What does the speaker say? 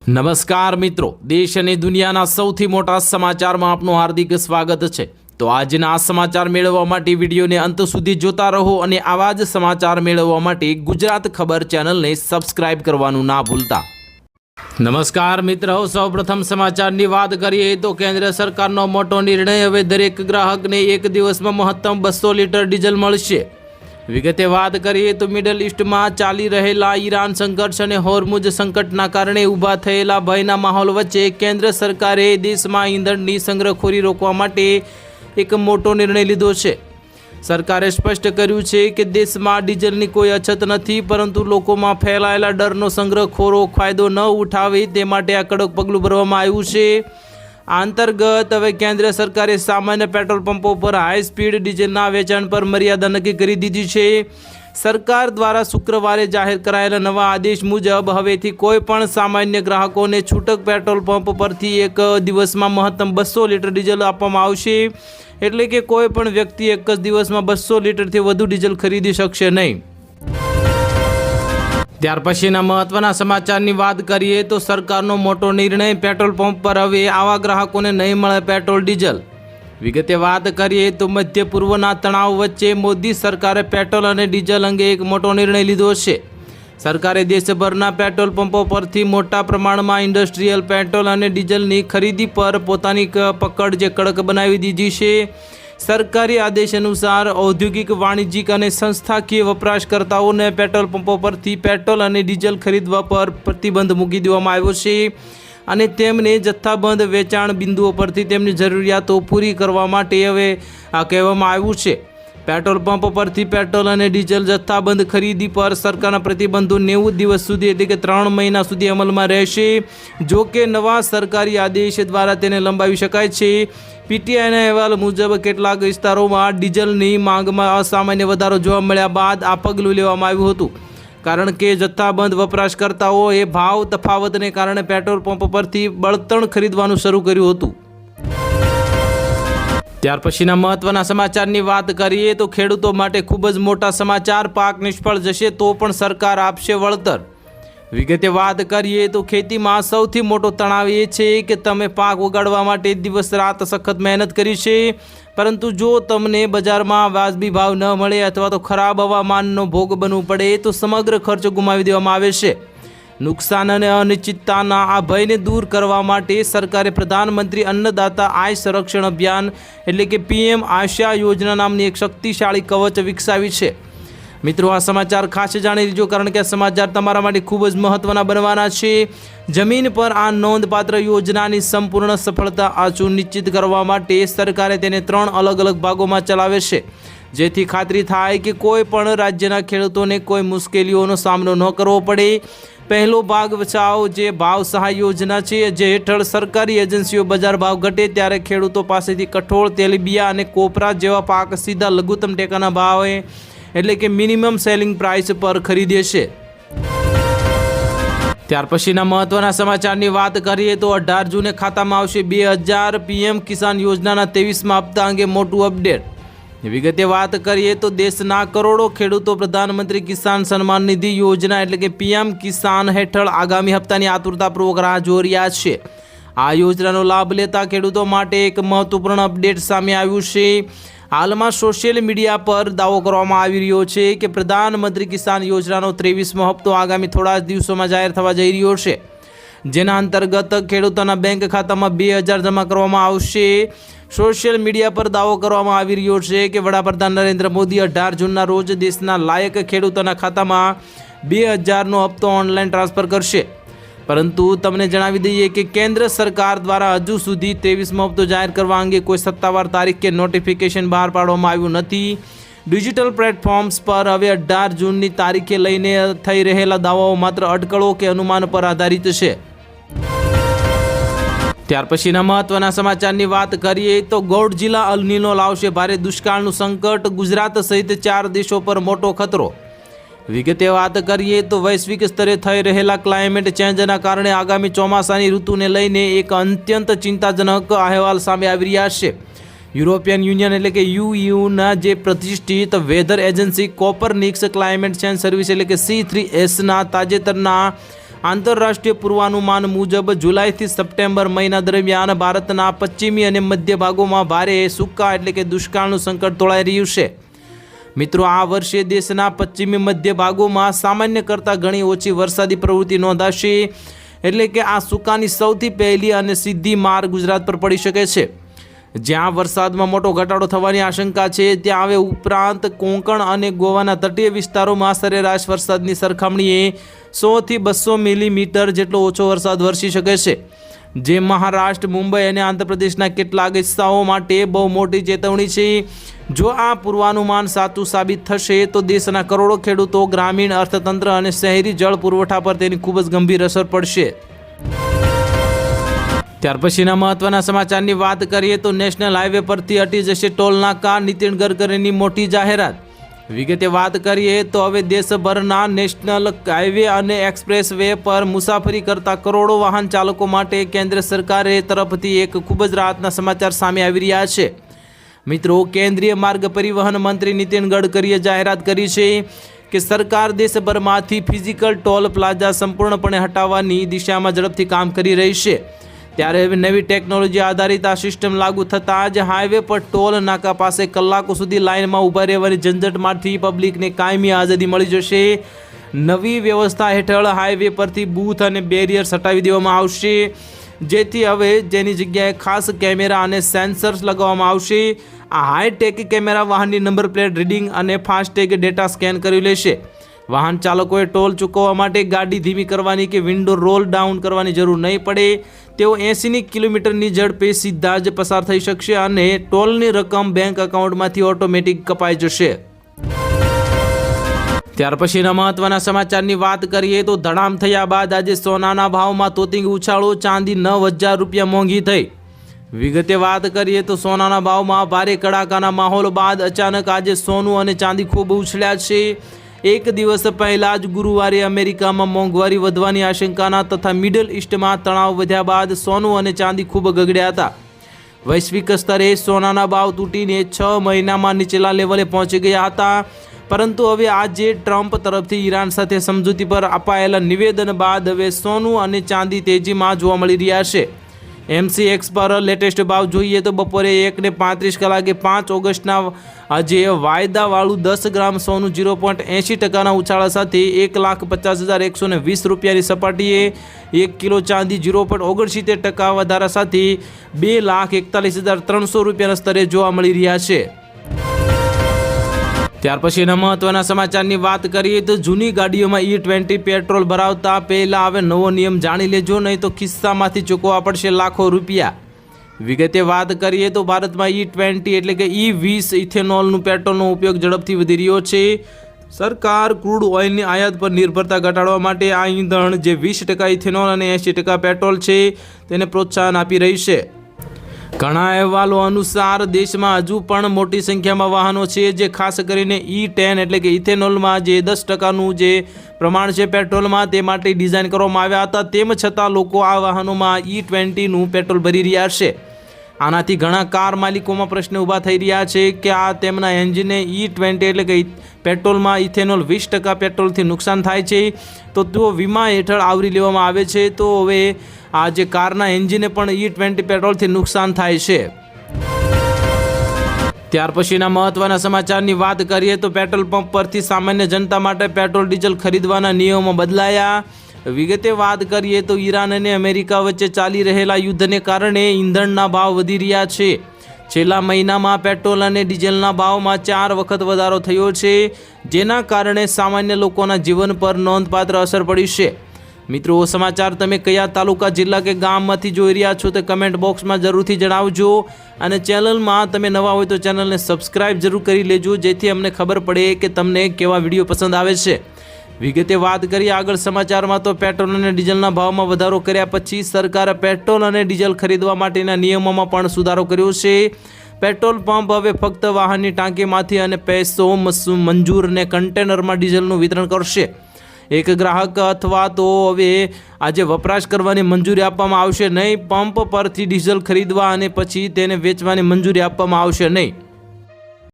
નમસ્કાર મિત્રો, દેશ અને દુનિયાના સૌથી મોટા સમાચારમાં આપનું હાર્દિક સ્વાગત છે। તો આજના આ સમાચાર મેળવવા માટે વિડીયોને અંત સુધી જોતા રહો અને આવા જ સમાચાર મેળવવા માટે ગુજરાત ખબર ચેનલને સબસ્ક્રાઇબ કરવાનું ના ભૂલતા। નમસ્કાર મિત્રો, સૌપ્રથમ સમાચારની વાત કરીએ તો કેન્દ્ર સરકારનો મોટો નિર્ણય, હવે દરેક ગ્રાહકને એક દિવસમાં મહત્તમ 200 લીટર ડીઝલ મળશે। વિગતે વાત કરીએ તો મિડલ ઈસ્ટમાં ચાલી રહેલા ઈરાન સંઘર્ષ અને હોર્મુઝ સંકટના કારણે ઊભા થયેલા ભયના માહોલ વચ્ચે કેન્દ્ર સરકારે દેશમાં ઈંધણની સંગ્રહખોરી રોકવા માટે એક મોટો નિર્ણય લીધો છે। સરકારે સ્પષ્ટ કર્યું છે કે દેશમાં ડીઝલની કોઈ અછત નથી, પરંતુ લોકોમાં ફેલાયેલા ડરનો સંગ્રહખોરો ફાયદો ન ઉઠાવે તે માટે આ કડક પગલું ભરવામાં આવ્યું છે। આ અંતર્ગત હવે કેન્દ્ર સરકારે સામાન્ય પેટ્રોલ પંપો પર હાઈ સ્પીડ ડીઝલના વેચાણ પર મર્યાદા નક્કી કરી દીધી છે। સરકાર દ્વારા શુક્રવારે જાહેર કરાયેલા નવા આદેશ મુજબ હવેથી કોઈ પણ સામાન્ય ગ્રાહકોને છૂટક પેટ્રોલ પંપ પરથી એક દિવસમાં મહત્તમ 200 લીટર ડીઝલ આપવામાં આવશે। એટલે કે કોઈ પણ વ્યક્તિ એક જ દિવસમાં 200 લીટરથી વધુ ડીઝલ ખરીદી શકશે નહીં। ત્યાર પછીના મહત્વના સમાચારની વાત કરીએ તો સરકારનો મોટો નિર્ણય, પેટ્રોલ પંપ પર હવે આવા ગ્રાહકોને નહીં મળે પેટ્રોલ ડીઝલ। વિગતે વાત કરીએ તો મધ્ય પૂર્વના તણાવ વચ્ચે મોદી સરકારે પેટ્રોલ અને ડીઝલ અંગે એક મોટો નિર્ણય લીધો છે। સરકારે દેશભરના પેટ્રોલ પંપો પરથી મોટા પ્રમાણમાં ઇન્ડસ્ટ્રીયલ પેટ્રોલ અને ડીઝલની ખરીદી પર પોતાની પકડ જે કડક બનાવી દીધી છે। સરકારી આદેશ અનુસાર ઔદ્યોગિક, વાણિજ્યિક અને સંસ્થાકીય વપરાશકર્તાઓને પેટ્રોલ પંપો પરથી પેટ્રોલ અને ડીઝલ ખરીદવા પર પ્રતિબંધ મૂકી દેવામાં આવ્યો છે અને તેમને જથ્થાબંધ વેચાણ બિંદુઓ પરથી તેમની જરૂરિયાતો પૂરી કરવા માટે હવે આ કહેવામાં આવ્યું છે। પેટ્રોલ પંપ પરથી પેટ્રોલ અને ડીઝલ જથ્થાબંધ ખરીદી પર સરકારના પ્રતિબંધો 90 દિવસ સુધી એટલે કે 3 મહિના સુધી અમલમાં રહેશે। જો કે નવા સરકારી આદેશ દ્વારા તેને લંબાવી શકાય છે। પીટીઆઈના અહેવાલ મુજબ કેટલાક વિસ્તારોમાં ડીઝલની માંગમાં અસામાન્ય વધારો જોવા મળ્યા બાદ આ પગલું લેવામાં આવ્યું હતું, કારણ કે જથ્થાબંધ વપરાશકર્તાઓએ ભાવ તફાવતને કારણે પેટ્રોલ પંપ પરથી બળતણ ખરીદવાનું શરૂ કર્યું હતું। ત્યાર પછીના મહત્વના સમાચારની વાત કરીએ તો ખેડૂતો માટે ખૂબ જ મોટા સમાચાર, પાક નિષ્ફળ જશે તો પણ સરકાર આપશે વળતર। વિગતે વાત કરીએ તો ખેતીમાં સૌથી મોટો તણાવ એ છે કે તમે પાક ઉગાડવા માટે દિવસ રાત સખત મહેનત કરી છે, પરંતુ જો તમને બજારમાં વાજબી ભાવ ન મળે અથવા તો ખરાબ હવામાનનો ભોગ બનવું પડે તો સમગ્ર ખર્ચ ગુમાવી દેવામાં આવે છે। નુકસાન અને અનિશ્ચિતતાના આ ભયને દૂર કરવા માટે સરકારે પ્રધાનમંત્રી અન્નદાતા આય સંરક્ષણ અભિયાન એટલે કે પીએમ આશા યોજના નામની એક શક્તિશાળી કવચ વિકસાવી છે। મિત્રો, આ સમાચાર ખાસ જાણી લીજો, કારણ કે આ સમાચાર તમારા માટે ખૂબ જ મહત્વના બનવાના છે। જમીન પર આ નોંધપાત્ર યોજનાની સંપૂર્ણ સફળતા સુનિશ્ચિત કરવા માટે સરકારે તેને 3 અલગ અલગ ભાગોમાં ચલાવે છે, જેથી ખાતરી થાય કે કોઈ પણ રાજ્યના ખેડૂતોને કોઈ મુશ્કેલીઓનો સામનો ન કરવો પડે। પહેલો ભાગ બચાવ જે ભાવ સહાય યોજના છે, જે હેઠળ સરકારી એજન્સીઓ બજાર ભાવ ઘટે ત્યારે ખેડૂતો પાસેથી કઠોળ, તેલીબિયાં અને કોપરા જેવા પાક સીધા લઘુત્તમ ટેકાના ભાવે એટલે કે મિનિમમ સેલિંગ પ્રાઇસ પર ખરીદે છે। ત્યાર પછીના મહત્વના સમાચારની વાત કરીએ તો 18 જૂને ખાતામાં આવશે 2000 પીએમ કિસાન યોજનાના 23મા હપ્તા અંગે મોટું અપડેટ। વિગતે વાત કરીએ તો દેશના કરોડો ખેડૂતો પ્રધાનમંત્રી કિસાન સન્માન નિધિ યોજના એટલે કે પીએમ કિસાન હેઠળ આગામી હપ્તાની આતુરતાપૂર્વક રાહ જોઈ રહ્યા છે। આ યોજનાનો લાભ લેતા ખેડૂતો માટે એક મહત્વપૂર્ણ અપડેટ સામે આવ્યું છે। હાલમાં સોશિયલ મીડિયા પર દાવો કરવામાં આવી રહ્યો છે કે પ્રધાનમંત્રી કિસાન યોજનાનો 23મો હપ્તો આગામી થોડા જ દિવસોમાં જાહેર થવા જઈ રહ્યો છે, જેના અંતર્ગત ખેડૂતોના બેંક ખાતામાં 2000 જમા કરવામાં આવશે। સોશિયલ મીડિયા પર દાવો કરવામાં આવી રહ્યો છે કે વડાપ્રધાન નરેન્દ્ર મોદી 18 જૂનના રોજ દેશના લાયક ખેડૂતોના ખાતામાં 2000નો હપ્તો ઓનલાઈન ટ્રાન્સફર કરશે, પરંતુ તમને જણાવી દઈએ કે કેન્દ્ર સરકાર દ્વારા હજુ સુધી 23મો હપ્તો જાહેર કરવા અંગે કોઈ સત્તાવાર તારીખ કે નોટિફિકેશન બહાર પાડવામાં આવ્યું નથી। ડિજિટલ પ્લેટફોર્મ્સ પર હવે 18 જૂનની તારીખે લઈને થઈ રહેલા દાવાઓ માત્ર અટકળો કે અનુમાન પર આધારિત છે। ત્યાર પછીના મહત્વના સમાચારની વાત કરીએ તો ગોડઝિલા અલ નીનો લાવશે ભારે દુષ્કાળનું સંકટ, ગુજરાત સહિત 4 દેશો પર મોટો ખતરો। વિગતે વાત કરીએ તો વૈશ્વિક સ્તરે થઈ રહેલા ક્લાઇમેટ ચેન્જના કારણે આગામી ચોમાસાની ઋતુને લઈને એક અત્યંત ચિંતાજનક અહેવાલ સામે આવી રહ્યા છે। યુરોપિયન યુનિયન એટલે કે યુયુના જે પ્રતિષ્ઠિત weather agency Copernicus climate change service એટલે કે C3Sના તાજેતરના આંતરરાષ્ટ્રીય પૂર્વાનુમાન મુજબ જુલાઈથી સપ્ટેમ્બર મહિના દરમિયાન ભારતના પશ્ચિમી અને મધ્ય ભાગોમાં ભારે સૂકા એટલે કે દુષ્કાળનું સંકટ તોળાઈ રહ્યું છે. મિત્રો, આ વર્ષે દેશના પશ્ચિમી મધ્ય ભાગોમાં સામાન્ય કરતાં ઘણી ઓછી વરસાદી પ્રવૃત્તિ નોંધાશે. એટલે કે આ સૂકાની સૌથી પહેલી અને સીધી માર ગુજરાત પર પડી શકે છે. જ્યાં વરસાદમાં મોટો ઘટાડો થવાની આશંકા છે, ત્યાં હવે ઉપરાંત કોંકણ અને ગોવાના તટીય વિસ્તારોમાં સરેરાશ વરસાદની સરખામણીએ 100 થી 200 મિલીમીટર જેટલો ઓછો વરસાદ વરસી શકે છે, જે મહારાષ્ટ્ર, મુંબઈ અને આંધ્રપ્રદેશના કેટલાક હિસ્સાઓ માટે બહુ મોટી ચેતવણી છે. જો આ પૂર્વાનુમાન સાચું સાબિત થશે તો દેશના કરોડો ખેડૂતો, ગ્રામીણ અર્થતંત્ર અને શહેરી જળ પુરવઠા પર તેની ખૂબ જ ગંભીર અસર પડશે. ત્યાર પછીના મહત્વના સમાચારની વાત કરીએ તો નેશનલ હાઈવે પરથી હટી જશે ટોલ નાકા, નીતિન ગડકરીની મોટી જાહેરાત. વિગતે વાત કરીએ તો હવે દેશભરના નેશનલ હાઈવે અને એક્સપ્રેસ વે પર મુસાફરી કરતા કરોડો વાહન ચાલકો માટે કેન્દ્ર સરકારે તરફથી એક ખૂબ જ રાહતના સમાચાર સામે આવી રહ્યા છે. મિત્રો, કેન્દ્રીય માર્ગ પરિવહન મંત્રી નીતિન ગડકરીએ જાહેરાત કરી છે કે સરકાર દેશભરમાંથી ફિઝિકલ ટોલ પ્લાઝા સંપૂર્ણપણે હટાવવાની દિશામાં ઝડપથી કામ કરી રહી છે. ત્યારે હવે નવી ટેકનોલોજી આધારિત આ સિસ્ટમ લાગુ થતાં જ હાઈવે પર ટોલ નાકા પાસે કલાકો સુધી લાઇનમાં ઊભા રહેવાની ઝંઝટમાંથી પબ્લિકને કાયમી આઝાદી મળી જશે. નવી વ્યવસ્થા હેઠળ હાઈવે પરથી બૂથ અને બેરિયર્સ હટાવી દેવામાં આવશે, જેથી હવે જેની જગ્યાએ ખાસ કેમેરા અને સેન્સર્સ લગાવવામાં આવશે. આ હાઈટેક કેમેરા વાહનની નંબર પ્લેટ રીડિંગ અને ફાસ્ટેગ ડેટા સ્કેન કરી લેશે. વાહન ચાલકોએ ટોલ ચૂકવવા માટે ગાડી ધીમી કરવાની કે વિન્ડો રોલ ડાઉન કરવાની જરૂર નહીં પડે. તેઓ 80 કિલોમીટરની ઝડપે સીધા જ પસાર થઈ શકશે અને ટોલની રકમ બેંક એકાઉન્ટમાંથી ઓટોમેટિક કપાઈ જશે. ત્યાર પછીના મહત્વના સમાચારની વાત કરીએ તો ધડામ થયા બાદ આજે સોનાના ભાવમાં તોતિંગ ઉછાળો, ચાંદી 9,000 રૂપિયા મોંઘી થઈ. વિગતે વાત કરીએ તો સોનાના ભાવમાં ભારે કડાકાના માહોલ બાદ અચાનક આજે સોનું અને ચાંદી ખૂબ ઉછળ્યા છે. એક દિવસ પહેલા જ ગુરુવારે અમેરિકામાં મોંઘવારી વધવાની આશંકાના તથા મિડલ ઇસ્ટમાં તણાવ વધ્યા બાદ સોનું અને ચાંદી ખૂબ ગગડ્યા હતા. વૈશ્વિક સ્તરે સોનાના ભાવ તૂટીને 6 મહિનામાં નીચેલા લેવલે પહોંચી ગયા હતા. પરંતુ હવે આજે ટ્રમ્પ તરફથી ઈરાન સાથે સમજૂતી પર અપાયેલા નિવેદન બાદ હવે સોનું અને ચાંદી તેજીમાં જોવા મળી રહ્યા છે. MCX પર લેટેસ્ટ ભાવ જોઈએ તો બપોરે 1:35 કલાકે 5 ઓગસ્ટના આજે વાયદાવાળું 10 ગ્રામ સોનું 0.80% ઉછાળા સાથે 1,50,120 રૂપિયાની સપાટીએ, 1 કિલો ચાંદી 0.69% વધારા સાથે 2,41,300 રૂપિયાના સ્તરે જોવા મળી રહ્યા છે. ત્યાર પછીના મહત્વના સમાચારની વાત કરીએ તો જૂની ગાડીઓમાં E20 પેટ્રોલ ભરાવતા પહેલા હવે નવો નિયમ જાણી લેજો, નહીં તો ખિસ્સામાંથી ચૂકવવા પડશે લાખો રૂપિયા. વિગતે વાત કરીએ તો ભારતમાં E20 એટલે કે E20 ઇથેનોલનું પેટ્રોલનો ઉપયોગ ઝડપથી વધી રહ્યો છે. સરકાર ક્રૂડ ઓઇલની આયાત પર નિર્ભરતા ઘટાડવા માટે આ ઈંધણ જે 20% ઇથેનોલ અને 80% પેટ્રોલ છે તેને પ્રોત્સાહન આપી રહી છે. ઘણા અહેવાલો અનુસાર દેશમાં હજુ પણ મોટી સંખ્યામાં વાહનો છે જે ખાસ કરીને E10 એટલે કે ઇથેનોલમાં જે 10%નું જે પ્રમાણ છે પેટ્રોલમાં તે માટે ડિઝાઇન કરવામાં આવ્યા હતા. તેમ છતાં લોકો આ વાહનોમાં E20નું પેટ્રોલ ભરી રહ્યા છે. આનાથી ઘણા કાર માલિકોમાં પ્રશ્ન ઊભા થઈ રહ્યા છે કે આ તેમના એન્જિનને E20 એટલે કે પેટ્રોલમાં ઇથેનોલ 20% પેટ્રોલથી નુકસાન થાય છે તો તેઓ વીમા હેઠળ આવરી લેવામાં આવે છે. તો હવે આ જે કારના એન્જિનને પણ E20 પેટ્રોલથી નુકસાન થાય છે. ત્યાર પછીના મહત્વના સમાચારની વાત કરીએ તો પેટ્રોલ પંપ પરથી સામાન્ય જનતા માટે પેટ્રોલ ડીઝલ ખરીદવાના નિયમો બદલાયા. વિગતે વાત કરીએ તો ઈરાન અને અમેરિકા વચ્ચે ચાલી રહેલા યુદ્ધને કારણે ઈંધણના ભાવ વધી રહ્યા છે. છેલ્લા મહિનામાં પેટ્રોલ અને ડીઝલના ભાવમાં 4 વખત વધારો થયો છે, જેના કારણે સામાન્ય લોકોના જીવન પર નોંધપાત્ર અસર પડી છે. મિત્રો, સમાચાર તમે કયા તાલુકા, જિલ્લા કે ગામમાંથી જોઈ રહ્યા છો તે કમેન્ટ બોક્સમાં જરૂરથી જણાવજો. અને ચેનલમાં તમે નવા હોય તો ચેનલને સબસ્ક્રાઈબ જરૂર કરી લેજો, જેથી અમને ખબર પડે કે તમને કેવા વિડીયો પસંદ આવે છે. વિગતે વાત કરીએ આગળ સમાચારમાં તો પેટ્રોલ અને ડીઝલના ભાવમાં વધારો કર્યા પછી સરકારે પેટ્રોલ અને ડીઝલ ખરીદવા માટેના નિયમોમાં પણ સુધારો કર્યો છે. પેટ્રોલ પંપ હવે ફક્ત વાહનની ટાંકીમાંથી અને પૈસો મંજૂરને કન્ટેનરમાં ડીઝલનું વિતરણ કરશે. એક ગ્રાહક અથવા તો હવે આજે વપરાશ કરવાની મંજૂરી આપવામાં આવશે નહીં. પંપ પરથી ડીઝલ ખરીદવા અને પછી તેને વેચવાની મંજૂરી આપવામાં આવશે નહીં.